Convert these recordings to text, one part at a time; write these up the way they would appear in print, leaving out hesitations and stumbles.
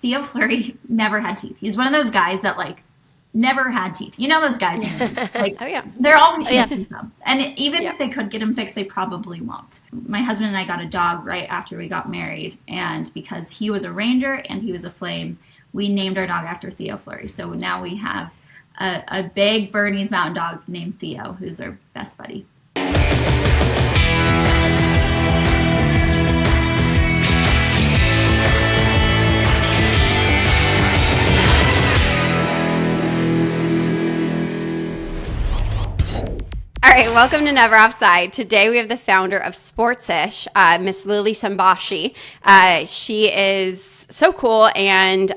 Theo Fleury never had teeth. He's one of those guys that like never had teeth. You know those guys, like Oh yeah. they're always Oh, yeah. missing some. And even Yeah. if they could get them fixed, they probably won't. My husband and I got a dog right after we got married, and because he was a Ranger and he was a Flame, we named our dog after Theo Fleury. So now we have a big Bernese Mountain Dog named Theo, who's our best buddy. All right, welcome to Never Offside. Today we have the founder of Sportsish, Miss Lily Shambashi. She is so cool, and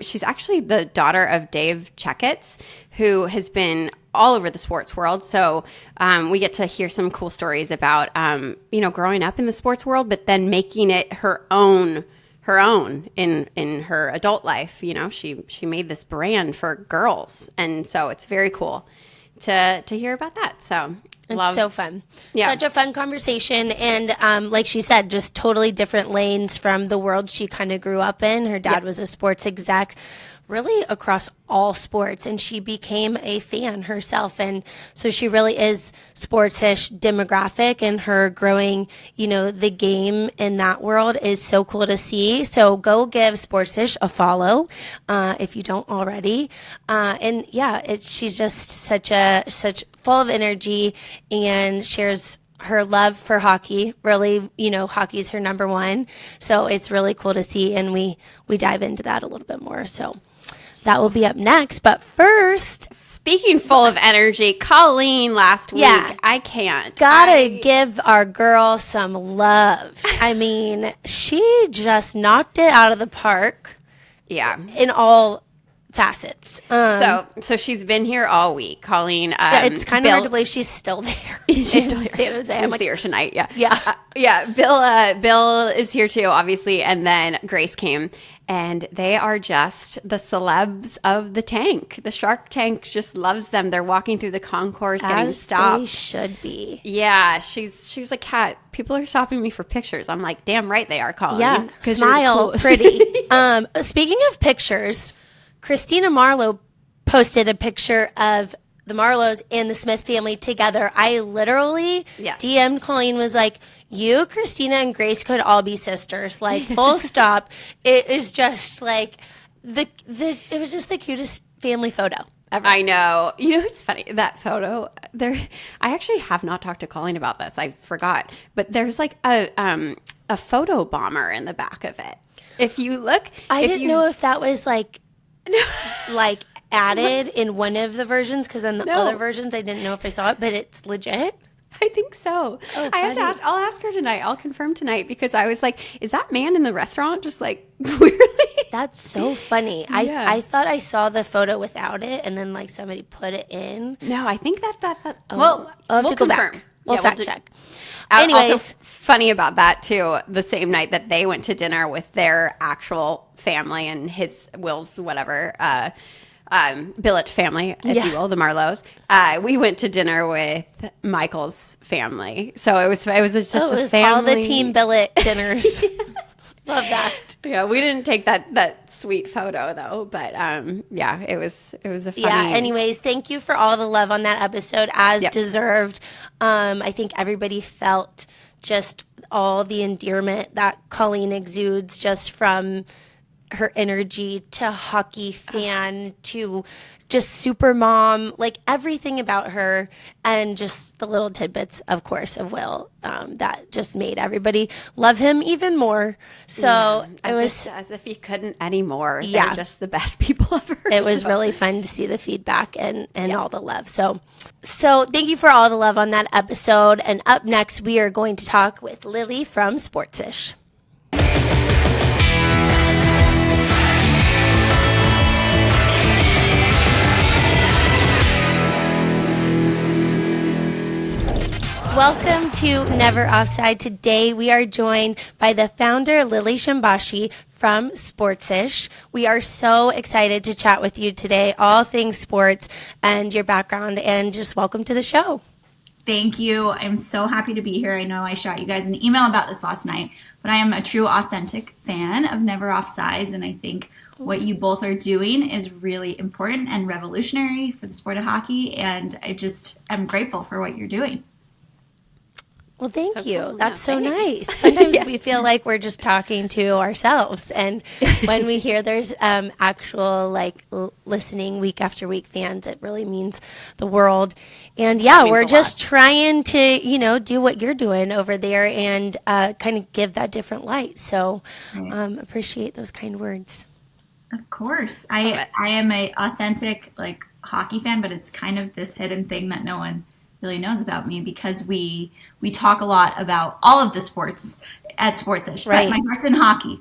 she's actually the daughter of Dave Checketts, who has been all over the sports world. So we get to hear some cool stories about, growing up in the sports world, but then making it her own in her adult life. You know, she made this brand for girls, and so it's very cool to hear about that. So It's so fun. Yeah. Such a fun conversation. And like she said, just totally different lanes from the world she kind of grew up in. Her dad was a sports exec, really across all sports, and she became a fan herself. And so she really is sportsish demographic, and her growing, the game in that world is so cool to see. So go give Sportsish a follow if you don't already. And yeah, she's just such full of energy and shares her love for hockey. Really, hockey's her number one. So it's really cool to see, and we dive into that a little bit more. So that will be up next. But first, speaking full of energy, Colleen last week. Yeah. I can't. gotta give our girl some love. I mean, she just knocked it out of the park Yeah. in all facets. So she's been here all week, Colleen. It's kind of Bill- hard to believe she's still there. She's still here. San Jose. I'm We'll like, see her tonight. Yeah. Yeah. Yeah. Bill is here too, obviously. And then Grace came, and they are just the celebs of the tank. The Shark Tank just loves them. They're walking through the concourse, getting as stopped. they should be. Yeah. She was like, Kat, people are stopping me for pictures. I'm like, damn right they are, Colleen. Yeah, 'Cause you're the smile, coolest. pretty. Speaking of pictures, Christina Marlowe posted a picture of the Marlows and the Smith family together. I literally Yes. DM'd Colleen, was like, you, Christina, and Grace could all be sisters. Like, full stop. It is just like it was just the cutest family photo ever. I know. You know, it's funny, that photo there. I actually have not talked to Colleen about this. I forgot, but there's like a photo bomber in the back of it. If you look, I didn't know if that was like added in one of the versions, because in the No. other versions I didn't know if I saw it, but it's legit. I think so. Oh, I have to funny. ask. I'll ask her tonight. I'll confirm tonight, because I was like, is that man in the restaurant just like weirdly? That's so funny. Yeah. I thought I saw the photo without it, and then like somebody put it in. No, I think that. Well, I'll have we'll to go confirm. back. We'll Yeah, fact check. Anyways, Anyways. funny about that too. The same night that they went to dinner with their actual family and Will's whatever. Billet family, if Yeah. you will, the Marlows. We went to dinner with Michael's family, so it was just Oh, it a was family. all the team billet dinners. Love that. Yeah, we didn't take that sweet photo though, but yeah, it was a funny. Yeah. Anyways, thank you for all the love on that episode, as Yep. deserved. I think everybody felt just all the endearment that Colleen exudes, just from her energy to hockey fan to just super mom, like everything about her, and just the little tidbits, of course, of Will, that just made everybody love him even more. So it was as if you couldn't anymore. Yeah. They're just the best people ever. it was So- really fun to see the feedback and all the love. So thank you for all the love on that episode. And up next, we are going to talk with Lily from Sportsish. Welcome to Never Offside. Today we are joined by the founder, Lily Shambashi from Sportsish. We are so excited to chat with you today, all things sports and your background, and just welcome to the show. Thank you. I'm so happy to be here. I know I shot you guys an email about this last night, but I am a true, authentic fan of Never Offsides, and I think what you both are doing is really important and revolutionary for the sport of hockey. And I'm grateful for what you're doing. Well, thank you. Cool. That's No, so thanks. nice. Sometimes we feel like we're just talking to ourselves. And when we hear there's actual listening week after week fans, it really means the world. And yeah, means we're a just lot. trying to, do what you're doing over there and kind of give that different light. So appreciate those kind words. Of course. it. I am a authentic hockey fan, but it's kind of this hidden thing that no one really knows about me because we talk a lot about all of the sports at Sportsish. Right. But my heart's in hockey.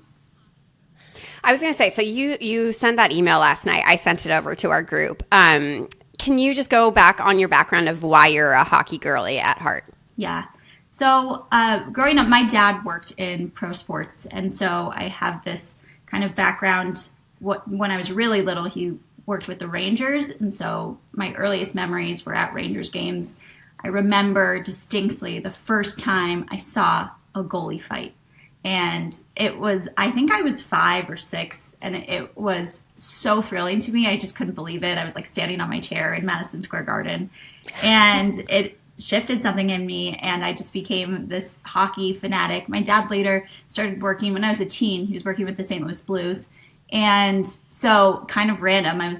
I was going to say, so you sent that email last night. I sent it over to our group. Can you just go back on your background of why you're a hockey girly at heart? Yeah. So growing up, my dad worked in pro sports, and so I have this kind of background. When I was really little, he worked with the Rangers, and so my earliest memories were at Rangers games. I remember distinctly the first time I saw a goalie fight, and I think I was 5 or 6, and it was so thrilling to me. I just couldn't believe it. I was standing on my chair in Madison Square Garden, and it shifted something in me, and I just became this hockey fanatic. My dad later started working when I was a teen. He was working with the St. Louis Blues. And so kind of random, I'm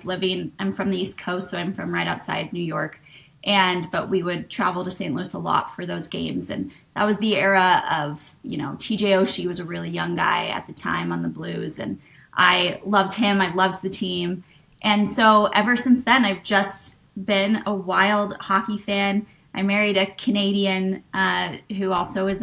from the East Coast, so I'm from right outside New York. But we would travel to St. Louis a lot for those games. And that was the era of, TJ Oshie was a really young guy at the time on the Blues. And I loved him. I loved the team. And so ever since then, I've just been a wild hockey fan. I married a Canadian who also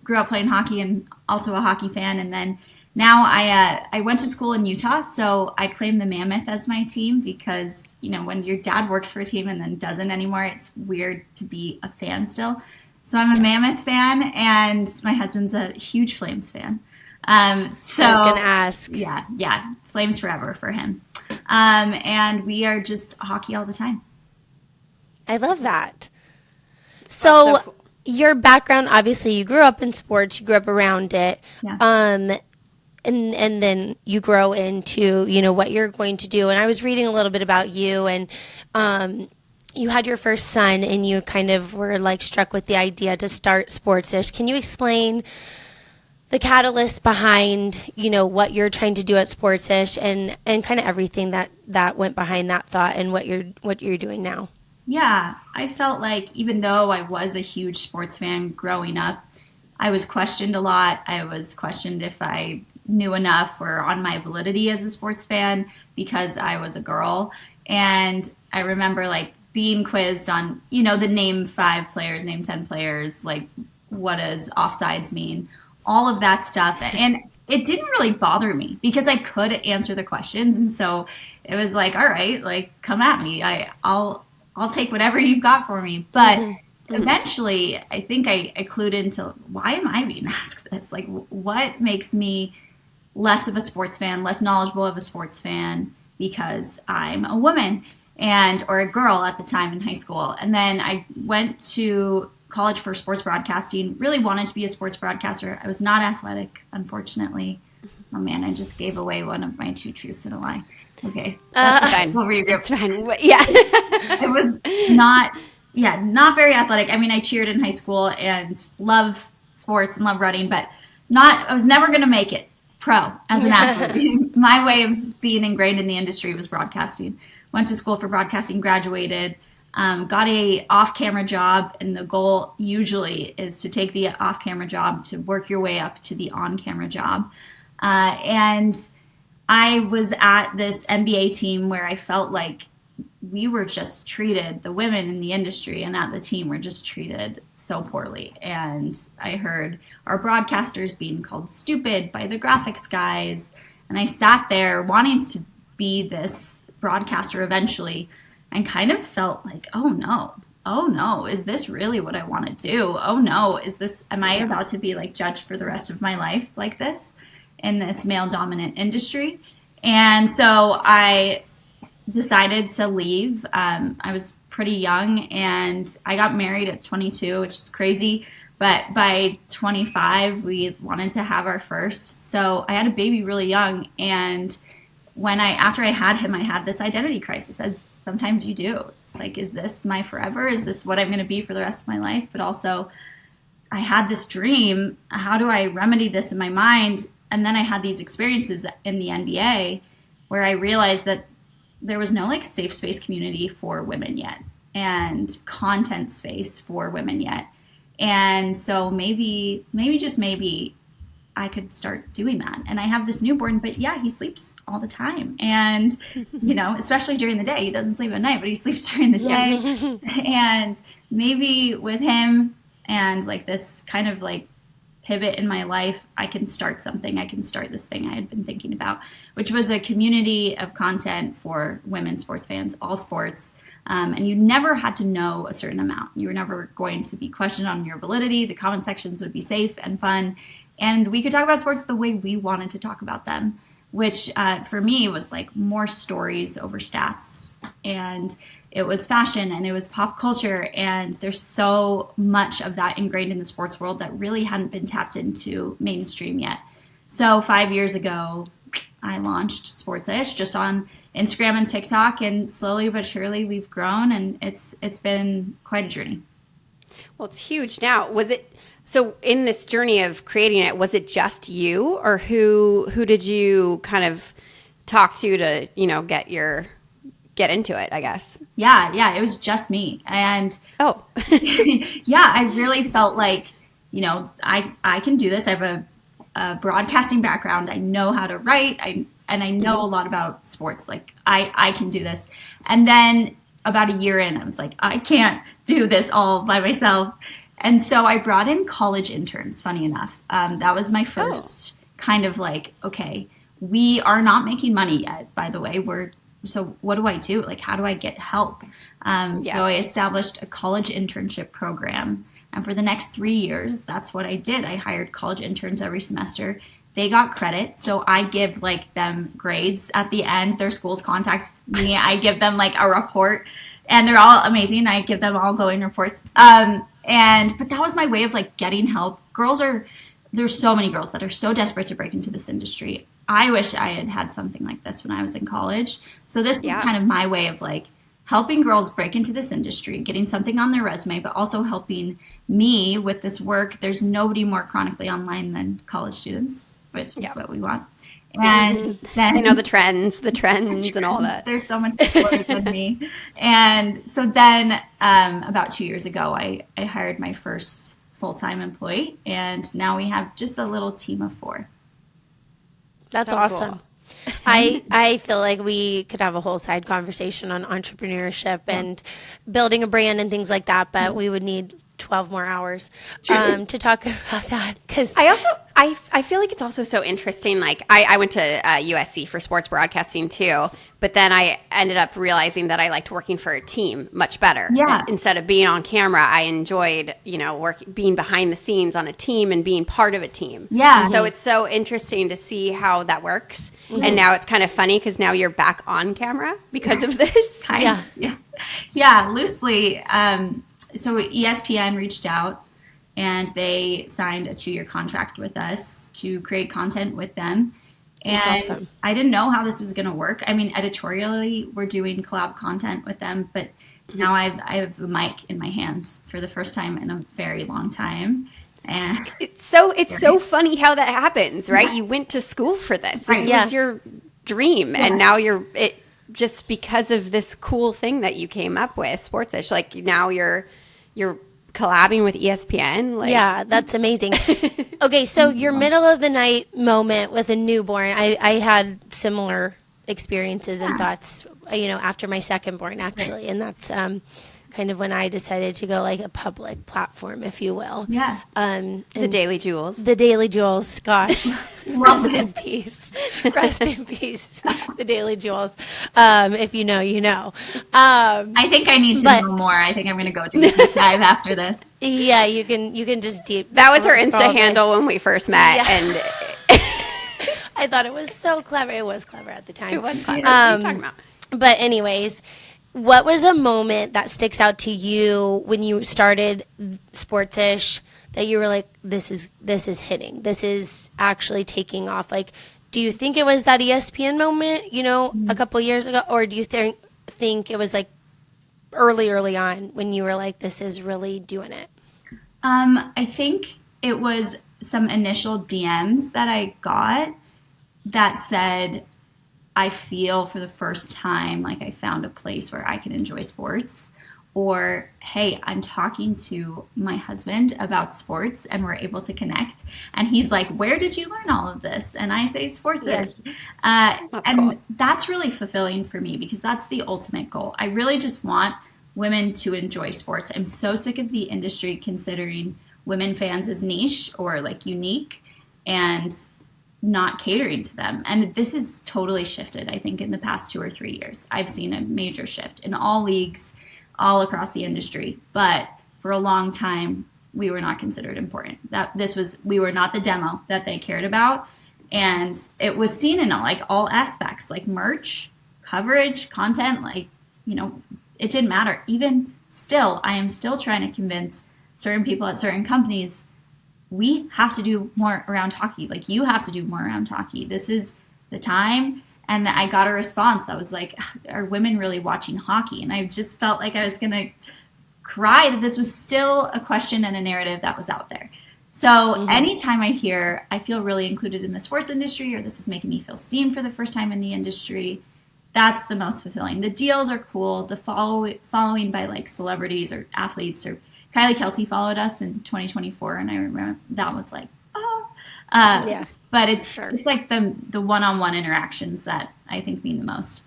grew up playing hockey and also a hockey fan. And then now I went to school in Utah, so I claim the Mammoth as my team because, when your dad works for a team and then doesn't anymore, it's weird to be a fan still. So I'm a Mammoth fan, and my husband's a huge Flames fan. So I was going to ask. Yeah, Flames forever for him. And we are just hockey all the time. I love that. So, cool. Your background, obviously, you grew up in sports, you grew up around it. Yeah. And then you grow into, what you're going to do. And I was reading a little bit about you, and you had your first son, and you kind of were struck with the idea to start Sportsish. Can you explain the catalyst behind, what you're trying to do at Sportsish and kind of everything that went behind that thought and what you're doing now? Yeah, I felt like even though I was a huge sports fan growing up, I was questioned a lot. I was questioned if I knew enough or on my validity as a sports fan because I was a girl. And I remember being quizzed on, the name 5 players, name 10 players, what does offsides mean, all of that stuff. And it didn't really bother me because I could answer the questions. And so it was all right, come at me. I'll take whatever you've got for me. But eventually, I think I clued into why am I being asked this? What makes me less of a sports fan, less knowledgeable of a sports fan because I'm a woman or a girl at the time in high school. And then I went to college for sports broadcasting, really wanted to be a sports broadcaster. I was not athletic, unfortunately. Oh man, I just gave away one of my 2 truths and a lie. Okay. That's fine. We'll regroup. It's fine. Yeah. It was not very athletic. I mean, I cheered in high school and love sports and love running, but I was never going to make it pro as an athlete. My way of being ingrained in the industry was broadcasting. Went to school for broadcasting, graduated, got a off-camera job, and the goal usually is to take the off-camera job to work your way up to the on-camera job. And I was at this NBA team where I felt like we were just treated, the women in the industry and at the team were just treated so poorly. And I heard our broadcasters being called stupid by the graphics guys. And I sat there wanting to be this broadcaster eventually and kind of felt like, oh no, is this really what I want to do? Oh no, am I about to be judged for the rest of my life like this in this male dominant industry? And so I decided to leave. I was pretty young and I got married at 22, which is crazy. But by 25, we wanted to have our first. So I had a baby really young and after I had him, I had this identity crisis, as sometimes you do. It's like, is this my forever? Is this what I'm going to be for the rest of my life? But also, I had this dream. How do I remedy this in my mind? And then I had these experiences in the NBA where I realized that there was no like safe space community for women yet, and content space for women yet. And so maybe just maybe I could start doing that. And I have this newborn, but yeah, he sleeps all the time. And, especially during the day, he doesn't sleep at night, but he sleeps during the day. And maybe with him and like this kind of like pivot in my life, I can start something. I can start this thing I had been thinking about, which was a community of content for women sports fans, all sports. And you never had to know a certain amount. You were never going to be questioned on your validity. The comment sections would be safe and fun. And we could talk about sports the way we wanted to talk about them, which for me was like more stories over stats. And it was fashion and it was pop culture. And there's so much of that ingrained in the sports world that really hadn't been tapped into mainstream yet. So 5 years ago, I launched Sports-ish just on Instagram and TikTok, and slowly but surely we've grown, and it's been quite a journey. Well, it's huge now. Was it so in this journey of creating it, was it just you, or who did you kind of talk to get into it, I guess? Yeah, it was just me. And yeah, I really felt like, I can do this. I have a broadcasting background. I know how to write. And I know a lot about sports. Like I can do this. And then about a year in, I was like, I can't do this all by myself. And so I brought in college interns, funny enough. That was my first kind of like, okay, we are not making money yet, by the way. So what do I do? Like, how do I get help? So I established a college internship program. And for the next 3 years, that's what I did. I hired college interns every semester. They got credit. So I give like them grades at the end. Their schools contact me. I give them like a report, and they're all amazing. I give them all glowing reports. But that was my way of like getting help. There's so many girls that are so desperate to break into this industry. I wish I had had something like this when I was in college. So this was kind of my way of like helping girls break into this industry, getting something on their resume, but also helping me with this work. There's nobody more chronically online than college students, which is what we want. And then the trends and all that. There's so much more than me. And so then about 2 years ago, I hired my first full-time employee, and now we have just a little team of 4. That's so awesome. Cool. I feel like we could have a whole side conversation on entrepreneurship and building a brand and things like that, but we would need 12 more hours to talk about that. Because I feel like it's also so interesting. Like I went to USC for sports broadcasting too, but then I ended up realizing that I liked working for a team much better. Yeah. Instead of being on camera, I enjoyed, being behind the scenes on a team and being part of a team. Yeah. So it's so interesting to see how that works. Mm-hmm. And now it's kind of funny because now you're back on camera because of this. Yeah, loosely. So ESPN reached out and they signed a 2-year contract with us to create content with them. And awesome. I didn't know how this was going to work. I mean, editorially, we're doing collab content with them, but now I have a mic in my hands for the first time in a very long time. And it's so funny how that happens, right? Yeah. You went to school for this. Right. This was your dream, and now just because of this cool thing that you came up with, Sports-ish. Like now you're collabing with ESPN. Like, yeah, that's amazing. Okay, so your middle of the night moment with a newborn, I had similar experiences and thoughts, after my second born actually, and that's kind of when I decided to go like a public platform, if you will. Yeah. The Daily Jewels. The Daily Jewels, gosh, rest in peace. Rest in peace, the Daily Jewels. If you know, you know. I think I need to know more. I think I'm going to go do a deep dive after this. Yeah, you can just deep. That was her Insta handle when we first met, and I thought it was so clever. It was clever at the time. It was clever. What are you talking about? But anyways, what was a moment that sticks out to you when you started Sports-ish that you were like, this is hitting. This is actually taking off. Like, do you think it was that ESPN moment, you know, a couple years ago, or do you think it was like early on when you were like, this is really doing it? I think it was some initial DMs that I got that said, I feel for the first time like I found a place where I can enjoy sports. Or, hey, I'm talking to my husband about sports and we're able to connect. And he's like, where did you learn all of this? And I say, Sports-ish. That's And cool. that's really fulfilling for me because that's the ultimate goal. I really just want women to enjoy sports. I'm so sick of the industry considering women fans as niche or like unique and not catering to them. And this has totally shifted, I think, in the past 2 or 3 years. I've seen a major shift in all leagues, all across the industry. But for a long time, we were not considered important. We were not the demo that they cared about. And it was seen in like all aspects, like merch, coverage, content, like, it didn't matter. Even still, I am still trying to convince certain people at certain companies, we have to do more around hockey. Like, you have to do more around hockey. This is the time. And I got a response that was like, are women really watching hockey? And I just felt like I was going to cry that this was still a question and a narrative that was out there. So anytime I hear, I feel really included in the sports industry, or this is making me feel seen for the first time in the industry, that's the most fulfilling. The deals are cool. The following by like celebrities or athletes, or Kylie Kelsey followed us in 2024. And I remember that was like, oh, Yeah. But it's like the one-on-one interactions that I think mean the most.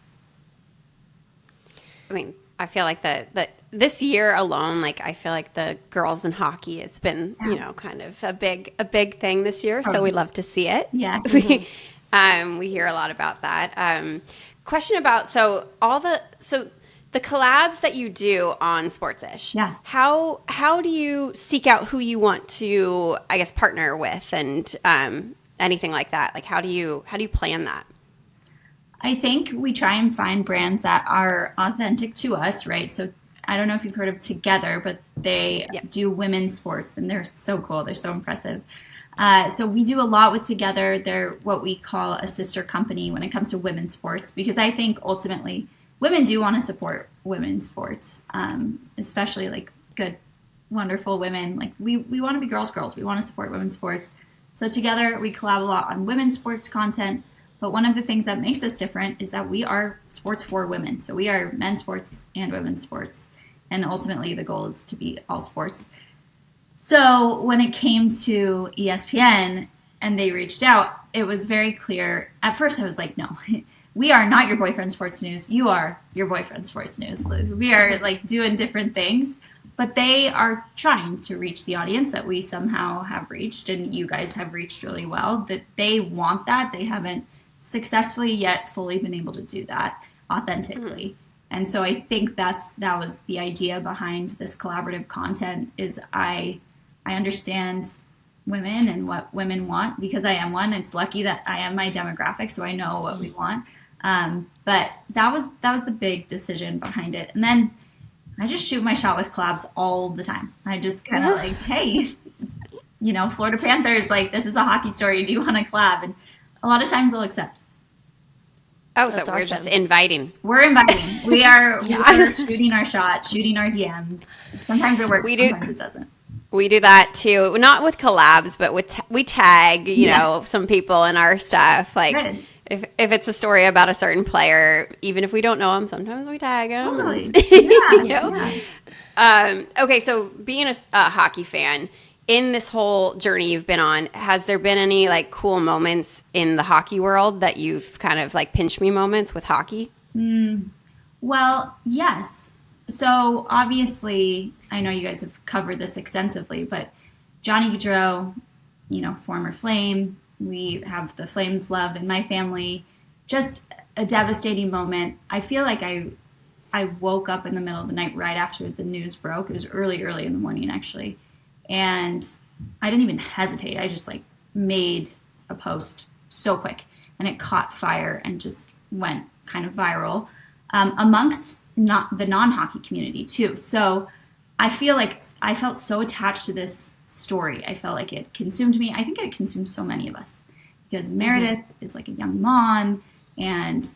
I mean, I feel like the this year alone, like I feel like the girls in hockey, it's been kind of a big thing this year. So we love to see it. Yeah. We hear a lot about that. Question about the collabs that you do on Sports-ish. Yeah. How do you seek out who you want to, I guess, partner with and anything like that? Like how do you plan that? I think we try and find brands that are authentic to us, right? So I don't know if you've heard of Together, but they do women's sports and they're so cool. They're so impressive. So we do a lot with Together. They're what we call a sister company when it comes to women's sports, because I think ultimately women do want to support women's sports, especially like good, wonderful women. Like we want to be girls. We want to support women's sports. So Together, we collab a lot on women's sports content. But one of the things that makes us different is that we are sports for women. So we are men's sports and women's sports. And ultimately, the goal is to be all sports. So when it came to ESPN and they reached out, it was very clear. At first, I was like, no, we are not your boyfriend sports news. You are your boyfriend sports news. We are like doing different things. But they are trying to reach the audience that we somehow have reached, and you guys have reached really well. That they want that. They haven't successfully yet fully been able to do that authentically. And so I think that was the idea behind this collaborative content is I understand women and what women want because I am one. It's lucky that I am my demographic, so I know what we want. But that was the big decision behind it. And then I just shoot my shot with collabs all the time. I just kind of like, hey, Florida Panthers, like, this is a hockey story. Do you want to collab? And a lot of times they'll accept. Oh, That's so we're awesome. just inviting. We're inviting. We are shooting our shot, shooting our DMs. Sometimes it works, sometimes it doesn't. We do that too. Not with collabs, but we tag, some people in our stuff. Like Good. if it's a story about a certain player, even if we don't know them, sometimes we tag them. Totally. Okay, so being a hockey fan, in this whole journey you've been on, has there been any like cool moments in the hockey world that you've kind of like pinch me moments with hockey? Well, yes. So obviously, I know you guys have covered this extensively, but Johnny Gaudreau, former Flame, we have the Flames love in my family, just a devastating moment. I feel like I woke up in the middle of the night right after the news broke. It was early in the morning, actually. And I didn't even hesitate. I just like made a post so quick and it caught fire and just went kind of viral amongst the non-hockey community too. So I feel like I felt so attached to this story. I felt like it consumed me. I think it consumed so many of us because Meredith is like a young mom, and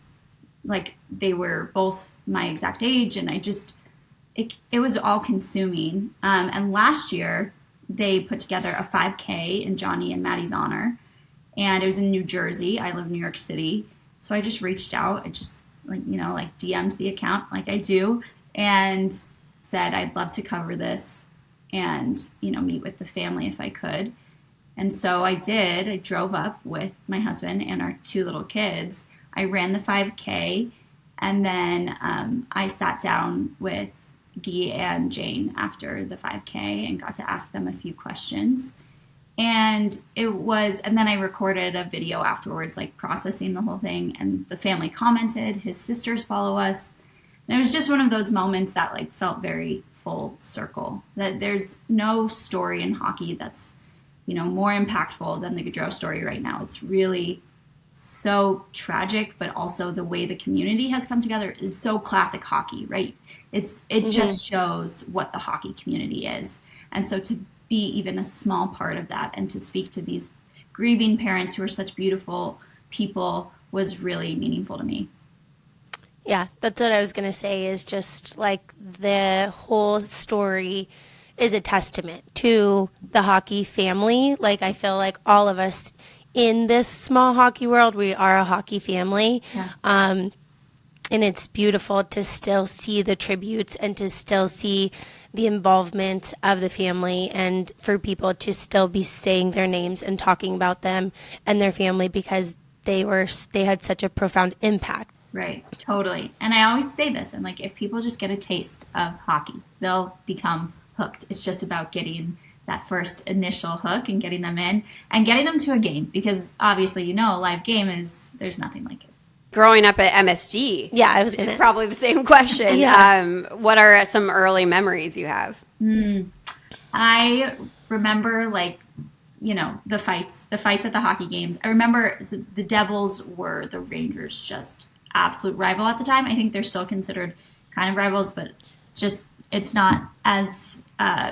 like they were both my exact age, and it was all consuming. And last year they put together a 5K in Johnny and Maddie's honor, and it was in New Jersey. I live in New York City, so I just reached out. I just like DM'd the account like I do, and said I'd love to cover this and meet with the family if I could. And so I did. I drove up with my husband and our 2 little kids. I ran the 5K, and then I sat down with Dee and Jane after the 5K and got to ask them a few questions. And then I recorded a video afterwards, like processing the whole thing. And the family commented, his sisters follow us. And it was just one of those moments that like felt very full circle, that there's no story in hockey that's, more impactful than the Gaudreau story right now. It's really so tragic, but also the way the community has come together is so classic hockey, right? It just shows what the hockey community is. And so to be even a small part of that and to speak to these grieving parents who are such beautiful people was really meaningful to me. Yeah, that's what I was going to say, is just like the whole story is a testament to the hockey family. Like I feel like all of us in this small hockey world, we are a hockey family. Yeah. And it's beautiful to still see the tributes and to still see the involvement of the family, and for people to still be saying their names and talking about them and their family because they had such a profound impact. Right, totally. And I always say this, and like if people just get a taste of hockey, they'll become hooked. It's just about getting that first initial hook and getting them in and getting them to a game, because obviously, a live game there's nothing like it. Growing up at MSG. Yeah, I was going to. Probably the same question. Yeah. What are some early memories you have? I remember the fights at the hockey games. I remember the Devils were the Rangers' just absolute rival at the time. I think they're still considered kind of rivals, but just it's not as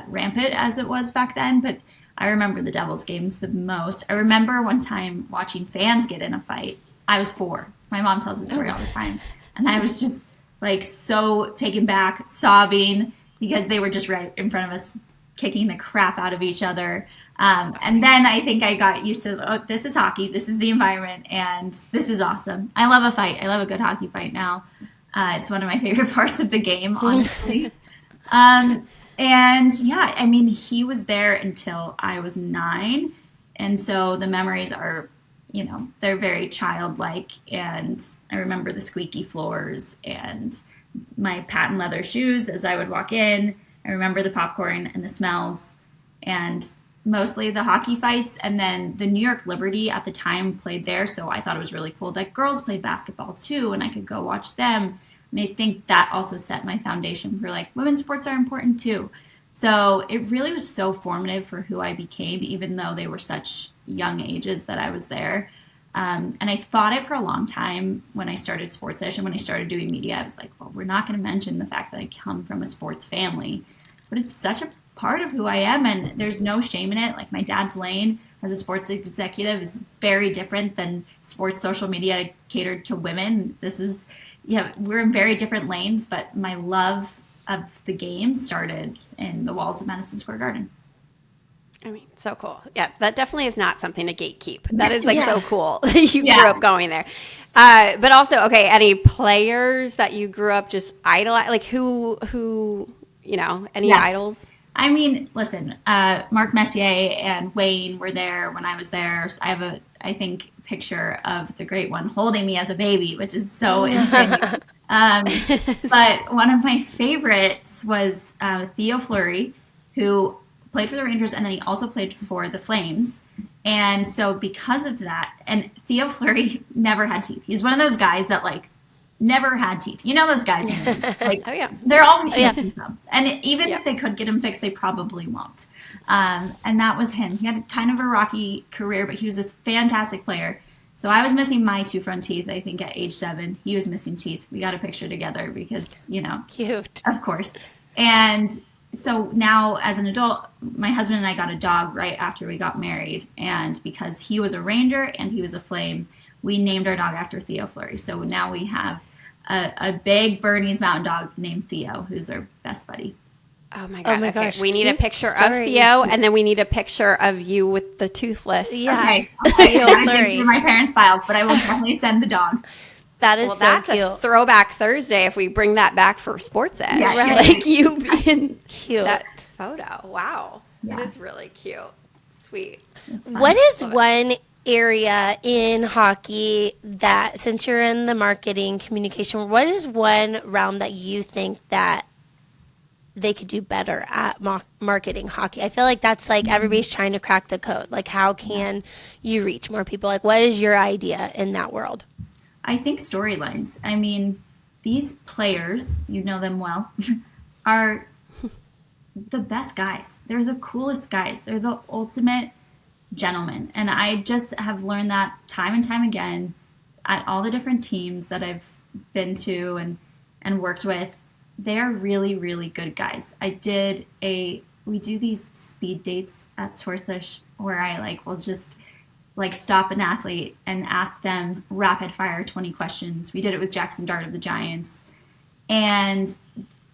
rampant as it was back then. But I remember the Devils games the most. I remember one time watching fans get in a fight. I was 4. My mom tells the story all the time. And I was just like so taken back, sobbing, because they were just right in front of us, kicking the crap out of each other. And then I think I got used to, this is hockey, this is the environment, and this is awesome. I love a fight. I love a good hockey fight now. It's one of my favorite parts of the game, honestly. And yeah, I mean, he was there until I was 9. And so the memories are, they're very childlike. And I remember the squeaky floors and my patent leather shoes as I would walk in. I remember the popcorn and the smells, and mostly the hockey fights. And then the New York Liberty at the time played there, so I thought it was really cool that girls played basketball too, and I could go watch them. And I think that also set my foundation for women's sports are important too. So it really was so formative for who I became, even though they were such young ages that I was there. And I thought it for a long time when I started Sportsish and when I started doing media. I was like, well, we're not going to mention the fact that I come from a sports family. But it's such a part of who I am, and there's no shame in it. Like my dad's lane as a sports executive is very different than sports social media catered to women. We're in very different lanes, but my love of the game started in the walls of Madison Square Garden. I mean, so cool. Yeah, that definitely is not something to gatekeep. That is so cool. You grew up going there. But also, okay, any players that you grew up just idolizing? Like who any idols? I mean, listen, Mark Messier and Wayne were there when I was there. I have I think, picture of the great one holding me as a baby, which is so insane. But one of my favorites was Theo Fleury, who played for the Rangers, and then he also played for the Flames. And so because of that, and Theo Fleury never had teeth. He's one of those guys that never had teeth. Those guys, they're always missing them. And even if they could get them fixed, they probably won't. And that was him. He had kind of a rocky career, but he was this fantastic player. So I was missing my 2 front teeth, I think, at age 7. He was missing teeth. We got a picture together because, Cute. Of course. And so now as an adult, my husband and I got a dog right after we got married. And because he was a Ranger and he was a Flame, we named our dog after Theo Fleury. So now we have a big Bernese Mountain Dog named Theo, who's our best buddy. Oh my god! my Okay, gosh, we need a cute picture of story. Theo, and then we need a picture of you with the toothless. Yeah. Okay. Theo I gotta dig Fleury. through my parents' files, but I will definitely send the dog. That is Well, so that's cute. a throwback Thursday if we bring that back for Sports Edge. Yeah, right. Like you being Cute. that photo. Wow, Yeah. that is really cute. Sweet. What is one area in hockey that, since you're in the marketing communication, what is one realm that you think that they could do better at marketing hockey? I feel like that's like everybody's trying to crack the code. Like, how can you reach more people? Like, what is your idea in that world? I think storylines. I mean, these players, you know them well, are the best guys. They're the coolest guys. They're the ultimate gentlemen. And I just have learned that time and time again at all the different teams that I've been to and worked with. They're really, really good guys. We do these speed dates at Sportsish where I will just stop an athlete and ask them rapid fire 20 questions. We did it with Jackson Dart of the Giants. And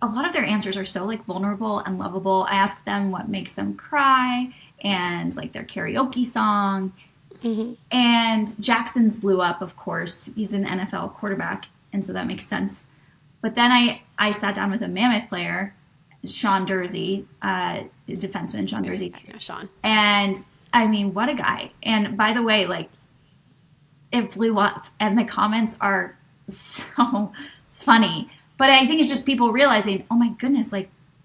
a lot of their answers are so vulnerable and lovable. I ask them what makes them cry and their karaoke song. Mm-hmm. And Jackson's blew up, of course. He's an NFL quarterback, and so that makes sense. But then I sat down with a Mammoth player, Sean Dursey, defenseman Sean Dursey. Yeah, Sean. And I mean, what a guy. And by the way, it blew up and the comments are so funny. But I think it's just people realizing, oh my goodness,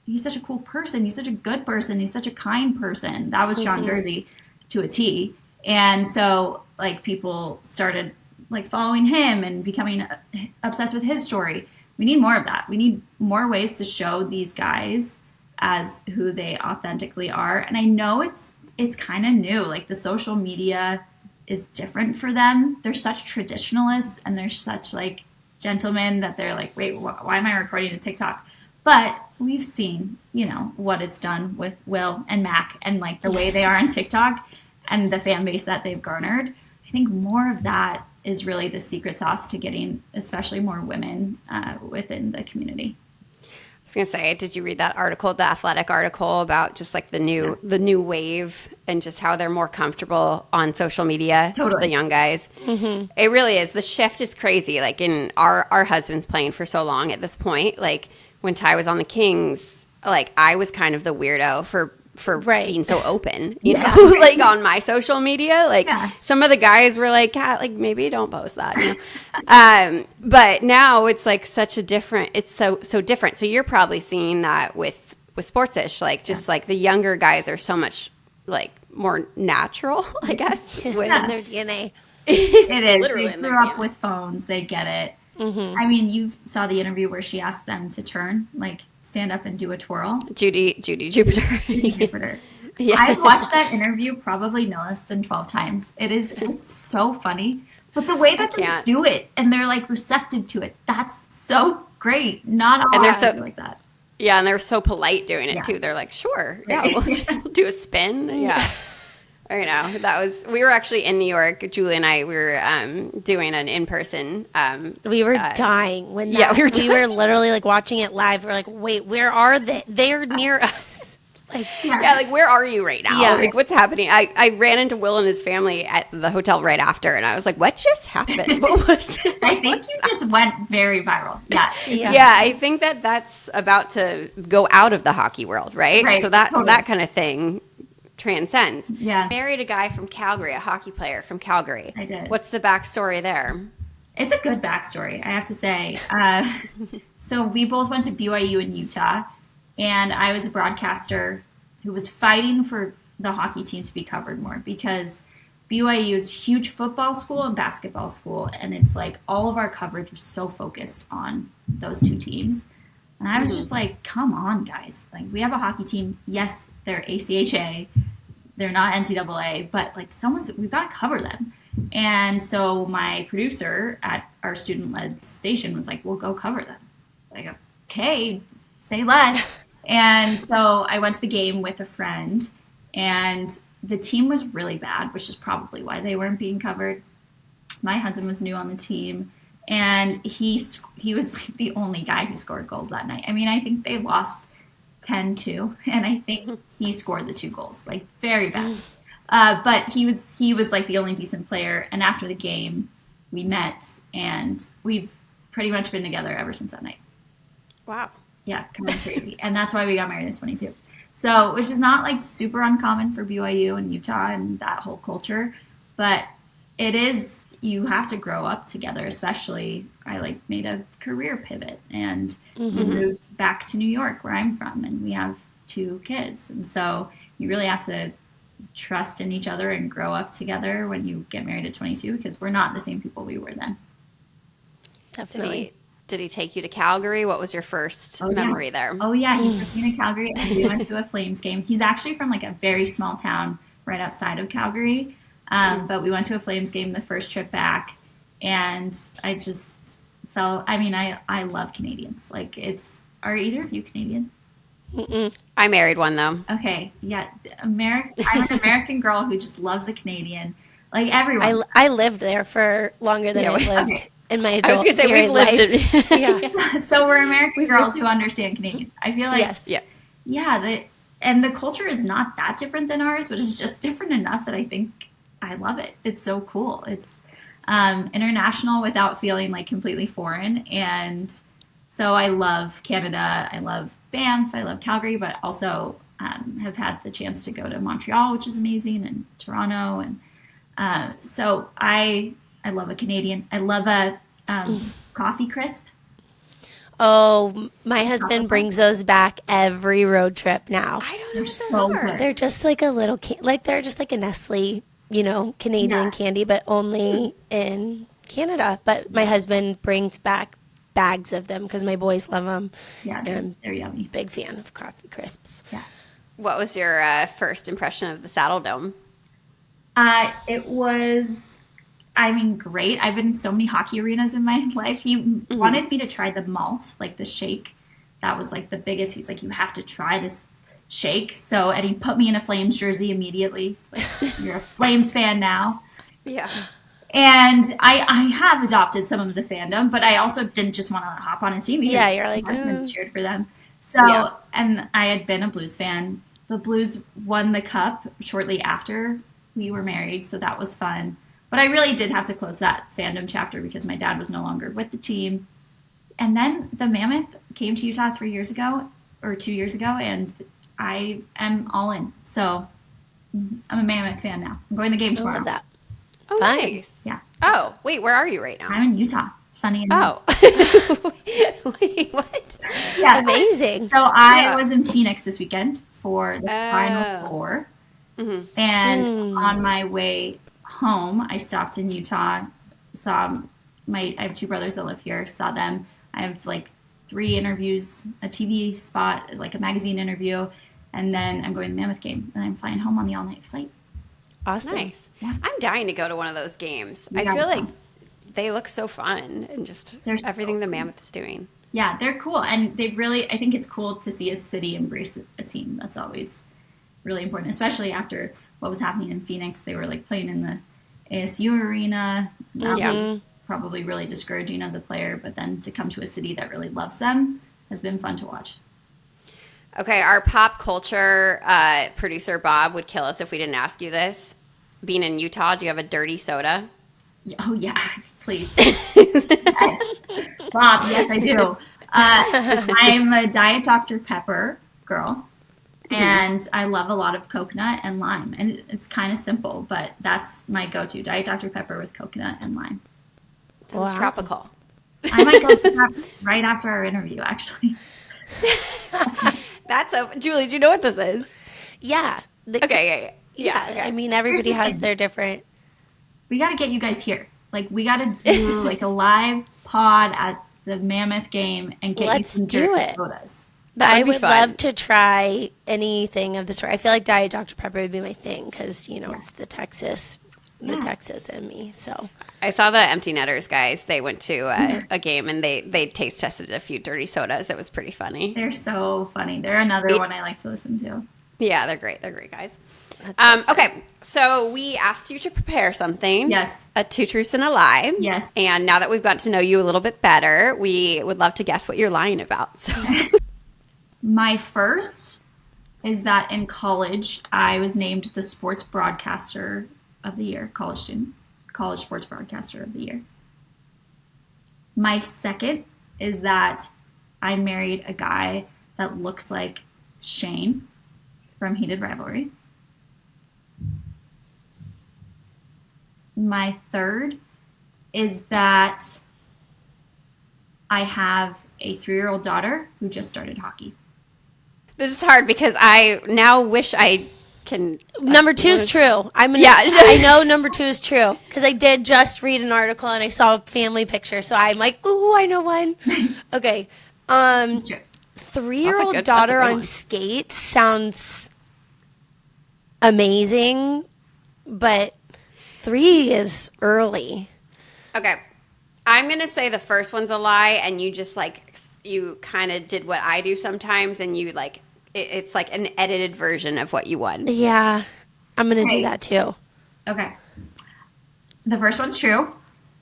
he's such a cool person. He's such a good person. He's such a kind person. That was Sean Dursey to a T. And so people started following him and becoming obsessed with his story. We need more of that. We need more ways to show these guys as who they authentically are. And I know it's kind of new. The social media is different for them. They're such traditionalists and they're such gentlemen that they're wait, why am I recording a TikTok? But we've seen, what it's done with Will and Mac and the way they are on TikTok and the fan base that they've garnered. I think more of that is really the secret sauce to getting especially more women within the community. I was gonna say, did you read that article, the Athletic article about just the new wave and just how they're more comfortable on social media? Totally. The young guys. Mm-hmm. It really is. The shift is crazy. In our husband's playing for so long at this point. When Ty was on the Kings, I was kind of the weirdo for Right. being so open, you Yeah. know, on my social media. Yeah. Some of the guys were maybe don't post that, you know. But now it's such a different, it's so different. So you're probably seeing that with Sportsish, the younger guys are so much more natural, I guess. It's with in their DNA. It is. literally They in their grew up DNA. with phones. They get it. Mm-hmm. I mean, you saw the interview where she asked them to turn, stand up and do a twirl. Judy Jupiter. Jupiter. Yeah. I've watched that interview probably no less than 12 times. It's so funny. But the way that they can't. do it and they're receptive to it, that's so great. Not all And they're guys so- do like that. Yeah, and they're so polite doing it Yeah. too. They're sure, Right. yeah, we'll do a spin. Yeah. We were actually in New York. Julie and I, we were doing an in-person. We were dying when that, yeah, we were we were literally watching it live. We're wait, where are they? They're near us. Yeah, where are you right now? Yeah. What's happening? I ran into Will and his family at the hotel right after, and I was what just happened? What was it? I think you just went very viral. Yeah. Yeah, I think that's about to go out of the hockey world, right? Right, So that totally. that kind of thing transcends. Yeah. Married a guy from Calgary, a hockey player from Calgary. I did. What's the backstory there? It's a good backstory, I have to say. So we both went to BYU in Utah, and I was a broadcaster who was fighting for the hockey team to be covered more because BYU is a huge football school and basketball school, and it's all of our coverage was so focused on those two teams. And I was just come on, guys. We have a hockey team. Yes, they're ACHA. They're not NCAA, but we've got to cover them. And so my producer at our student-led station was we'll go cover them. Okay, say less. And so I went to the game with a friend, and the team was really bad, which is probably why they weren't being covered. My husband was new on the team, and he was like the only guy who scored goals that night. I mean, I think they lost 10-2, and I think he scored the 2 goals, like very bad. But he was like the only decent player. And after the game, we met, and we've pretty much been together ever since that night. Wow. Yeah, kind of crazy. And that's why we got married at 22. So, which is not like super uncommon for BYU and Utah and that whole culture, but it is, you have to grow up together, especially I like made a career pivot and we moved back to New York where I'm from, and we have 2 kids. And so you really have to trust in each other and grow up together when you get married at 22, because we're not the same people we were then. Definitely. Did he take you to Calgary? What was your first memory there? Oh yeah, he took me to Calgary, and we went to a Flames game. He's actually from like a very small town right outside of Calgary, but we went to a Flames game the first trip back, and I just felt. I mean, I love Canadians. Like, are either of you Canadian? I married one though. Okay, yeah, I'm an American girl who just loves a Canadian. Like everyone. I lived there for longer than I lived in my I was adult going to say we've life. lived in. Yeah. So we're American girls who understand Canadians. I feel like Yes. Yeah. and the culture is not that different than ours, but it's just different enough that I think I love it. It's so cool. It's international without feeling like completely foreign. And so I love Canada. I love Banff. I love Calgary, but also have had the chance to go to Montreal, which is amazing, and Toronto. And so I love a Canadian. I love a coffee crisp. Oh, my husband brings those back every road trip now. I don't know They're what so those are. good. They're just like a little, they're just like a Nestle, Canadian Yeah. candy, but only in Canada. But my husband brings back bags of them because my boys love them. Yeah, And they're yummy. big fan of coffee crisps. Yeah. What was your first impression of the Saddle Dome? It was, I mean, great. I've been in so many hockey arenas in my life. He wanted me to try the malt, like the shake. That was like the biggest. He's like, you have to try this shake. So, and he put me in a Flames jersey immediately. He's like, you're a Flames fan now. Yeah. And I have adopted some of the fandom, but I also didn't just want to hop on a team. Yeah, you're like, my husband cheered for them. So, Yeah. and I had been a Blues fan. The Blues won the cup shortly after we were married, so that was fun. But I really did have to close that fandom chapter because my dad was no longer with the team. And then the Mammoth came to Utah 2 years ago, and I am all in. So I'm a Mammoth fan now. I'm going to the game I tomorrow. love that. Oh, Fun. nice. Yeah. Oh, wait, where are you right now? I'm in Utah. Sunny and Oh. Wait, what? yeah. Amazing. So I Yeah. was in Phoenix this weekend for the Oh. Final Four. And on my way home, I stopped in Utah, saw I have 2 brothers that live here, saw them. I have like 3 interviews, a TV spot, like a magazine interview, and then I'm going to the Mammoth game, and I'm flying home on the all-night flight. Awesome. Nice. Yeah. I'm dying to go to one of those games. I Yeah. feel like they look so fun and just They're so everything the fun. Mammoth is doing. Yeah, they're cool, and they really, I think it's cool to see a city embrace a team. That's always really important, especially after what was happening in Phoenix. They were like playing in the ASU arena. Yeah. Probably really discouraging as a player, but then to come to a city that really loves them has been fun to watch. Okay, our pop culture producer Bob would kill us if we didn't ask you this. Being in Utah, do you have a dirty soda? Oh yeah, please. Bob, yes I do. I'm a Diet Dr. Pepper girl, and I love a lot of coconut and lime. And it's kind of simple, but that's my go-to. Diet Dr. Pepper with coconut and lime. Sounds Wow. tropical. I might go for that right after our interview, actually. That's Julie, do you know what this is? Yeah. Okay, yeah. Yeah. I mean, everybody has their different. We got to get you guys here. Like, we got to do like a live pod at the Mammoth game and get Let's you some do dirty it. sodas. That I would be would fun. love to try anything of the store. I feel like Diet Dr. Pepper would be my thing because, it's the Texas the Texas in me. So I saw the Empty Netters guys. They went to a game and they taste tested a few dirty sodas. It was pretty funny. They're so funny. They're another one I like to listen to. Yeah, they're great. They're great guys. that's Okay, so we asked you to prepare something. Yes. A 2 truths and a lie. Yes. And now that we've gotten to know you a little bit better, we would love to guess what you're lying about. So My first is that in college, I was named the sports broadcaster of the year, college sports broadcaster of the year. My second is that I married a guy that looks like Shane from Heated Rivalry. My third is that I have a 3-year-old daughter who just started hockey. this is hard because I now wish I can. number 2 is true. Yeah. I know number 2 is true because I did just read an article and I saw a family picture. So I'm like, ooh, I know one. Okay. It's true. 3-year-old that's a daughter good on one. skates sounds amazing, but 3 is early. Okay. I'm going to say the first one's a lie, and you just you kind of did what I do sometimes, and you it's like an edited version of what you won. Yeah, I'm gonna do Okay. that too. Okay. The first one's true.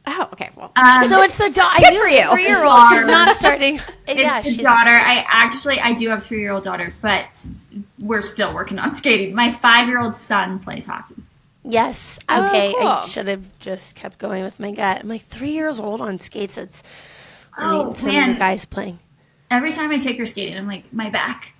Oh, okay. Well, So it's the daughter. Good for you. 3-year-old. She's not starting. Yeah, It's the she's daughter. I do have a 3-year-old daughter, but we're still working on skating. My 5-year-old son plays hockey. yes. Okay, cool. I should have just kept going with my gut. I'm like 3 years old on skates. It's Oh, some of man. the guys playing. Every time I take her skating, I'm like, my back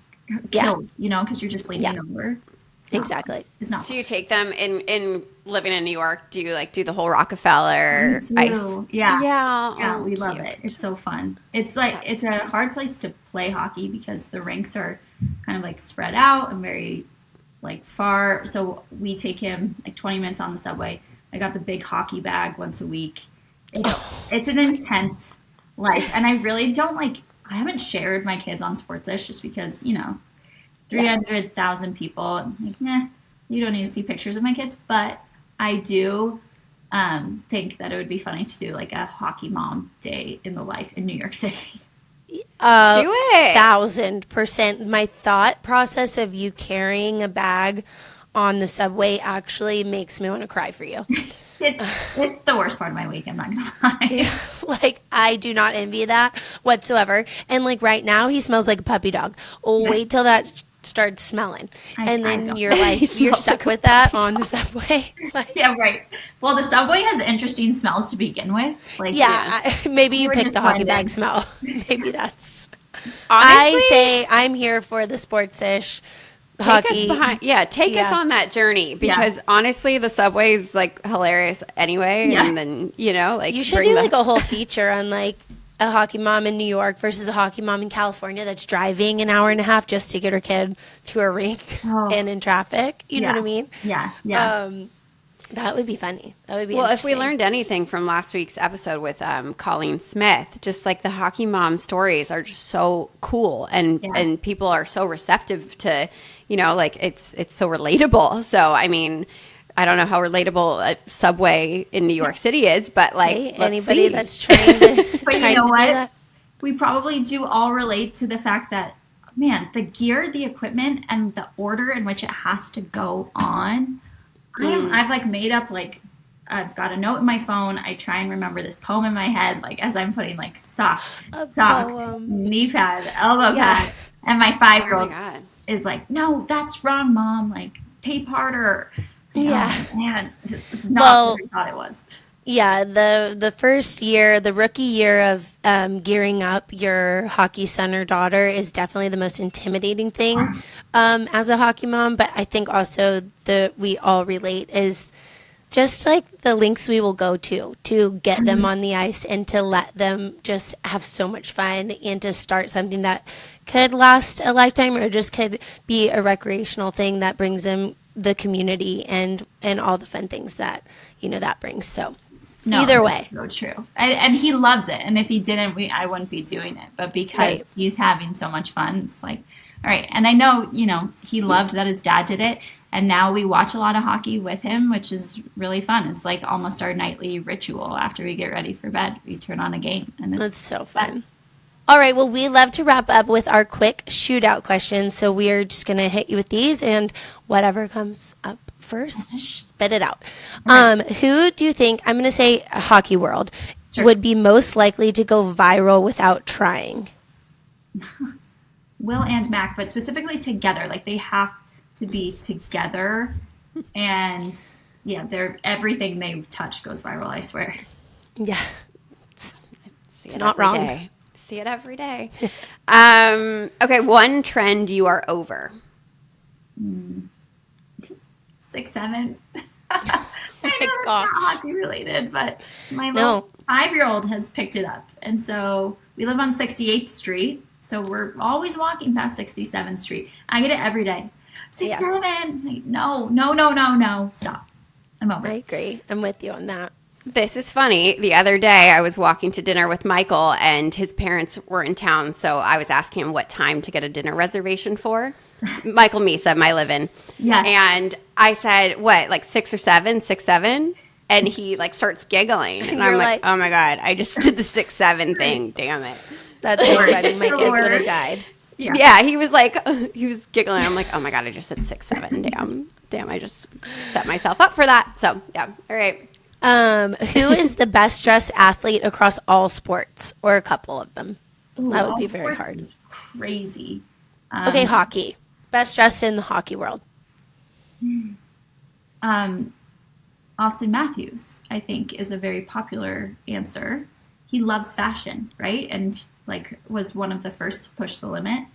Yeah. kills, because you're just leaning Yeah. over. It's not- Exactly. It's not. do you take them in living in New York? Do you do the whole Rockefeller We ice? do. Yeah. Yeah. Yeah, Oh, we love cute. it. It's so fun. It's like it's a hard place to play hockey because the rinks are kind of like spread out and very far. So we take him 20 minutes on the subway. I got the big hockey bag once a week. It's an intense life, and I really don't I haven't shared my kids on Sportsish just because 300,000 people. I'm like, nah, you don't need to see pictures of my kids, but I do think that it would be funny to do a hockey mom day in the life in New York City. Do it. 1,000%. My thought process of you carrying a bag on the subway actually makes me want to cry for you. It's the worst part of my week, I'm not gonna lie. I do not envy that whatsoever. And right now, he smells like a puppy dog. Oh, wait till that starts smelling, I and then don't. you're you're smells stuck like a with that on the subway. Yeah, right. Well, the subway has interesting smells to begin with. Maybe you We're picked just the hockey blending. bag smell. Maybe that's. Honestly, I say I'm here for the sports-ish take hockey. us behind. Yeah, take us Yeah. on that journey because honestly, the subway's hilarious anyway. Yeah. And then You should bring do the- a whole feature on a hockey mom in New York versus a hockey mom in California that's driving an hour and a half just to get her kid to a rink Oh. and in traffic. You know Yeah. what I mean? Yeah. That would be funny. That would be Well, if we interesting. learned anything from last week's episode with Colleen Smith, just the hockey mom stories are just so cool, and Yeah. and people are so receptive to, it's so relatable. So I mean, I don't know how relatable a subway in New York City is, but Hey, let's anybody see. that's trying to, But you trying know to do what? that. We probably do all relate to the fact that, man, the gear, the equipment, and the order in which it has to go on. I've made up I've got a note in my phone. I try and remember this poem in my head, as I'm putting sock, poem. knee pad, elbow Yeah. pad, and my Oh my 5-year-old God. is no, that's wrong, mom. Tape harder. Yeah. Oh, man, this is not Well, what I thought it was. Yeah, the first year, the rookie year of gearing up your hockey son or daughter is definitely the most intimidating thing as a hockey mom. But I think also we all relate is just the links we will go to get them on the ice and to let them just have so much fun and to start something that could last a lifetime or just could be a recreational thing that brings them the community and all the fun things that that brings. So. No, Either that's way. so true, and he loves it. And if he didn't, I wouldn't be doing it. But because Right. he's having so much fun, it's all right. And I know, he loved that his dad did it. And now we watch a lot of hockey with him, which is really fun. It's like almost our nightly ritual after we get ready for bed. We turn on a game, and That's so fun. All right, well, we love to wrap up with our quick shootout questions, so we are just going to hit you with these, and whatever comes up first, spit it out. Who do you think, I'm going to say Hockey World, would be most likely to go viral without trying? Will and Mac, but specifically together. Like, they have to be together, and yeah, they're everything they touch goes viral, I swear. Yeah. It's not wrong. Day. See it every day. Okay, one trend you are over. 6'7". Oh my gosh. Not hockey related, but my little 5-year-old has picked it up. And so we live on 68th Street, so we're always walking past 67th Street. I get it every day. 6'7". Like, no. Stop. I'm over. I agree. I'm with you on that. This is funny. The other day, I was walking to dinner with Michael, and his parents were in town, so I was asking him what time to get a dinner reservation for. Michael Misa, my live-in. Yeah. And I said, what, like 6 or 7? 6'7"? And he like starts giggling. And I'm like, oh my God, I just did the 6'7" thing. Damn it. That's so funny. My kids would have died. Yeah, he was like, he was giggling. I'm like, oh my God, I just said 6'7". Damn, I just set myself up for that. So, yeah. All right. Who is the best dressed athlete across all sports, or a couple of them? Ooh, that would be very hard. Is crazy. Okay, hockey. Best dressed in the hockey world. Austin Matthews, I think, is a very popular answer. He loves fashion, right? And like was one of the first to push the limit.